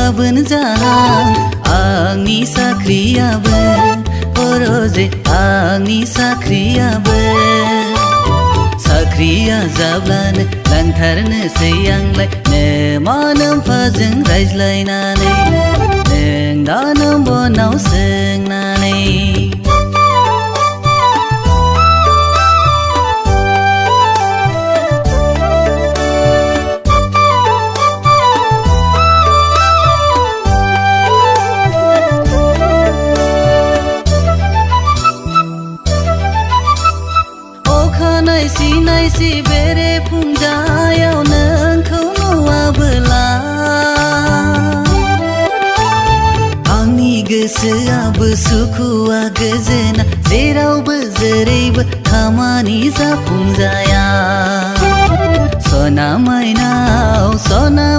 गाबोन जाहां आंनि साख्रियाबो बर'जे आंनि साख्रियाबो साख्रिया जाब्लानो लांथारनोसै आंलाय मा नोम्फाजों रायज्लायनानै नों दा नम्बनाव सोंनानै नायसि बेरे फुंजायाव नोंखौ नुवाबोला आंनि गोसोआबो सुखुआ गोजोना जेरावबो जेरैबो खामानि जाफुंजाया सना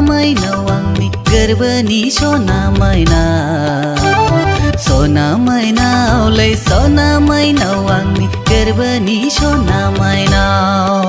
माइनाव आंनि गोरबोनि सना माइनावलै सना माइनाव आंनि गोरबोनि सना माइनाव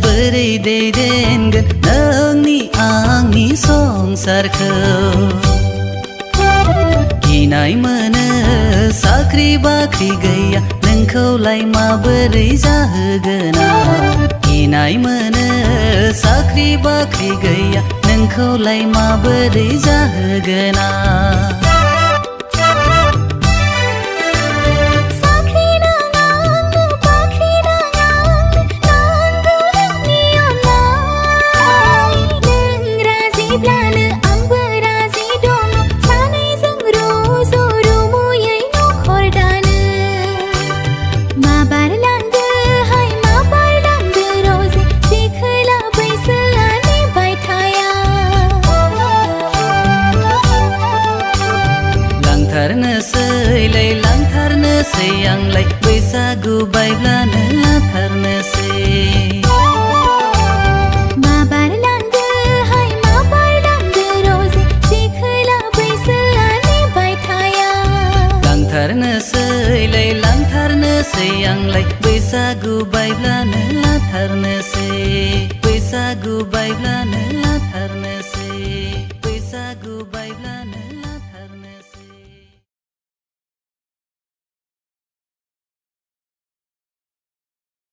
बोरै दैदेनगोन नोंनि आंनि संसारखौ गिनाय मोनो साख्रि बाख्रि गैया नोंखौलाय माबोरै जाहोगोन गिनाय मोनो साख्रि बाख्रि गैया नोंखौलाय माबोरै जाहोगोन लांथारनोसै आंलाय बैसागु बायब्लानो लाथारनोसै माबार लांदो रजे जेखोला बैसोआनो बायथाया लांथारनोसै आंलाय बैसागु बायब्लानो लाथारनोसै बैसागु बायब्लानो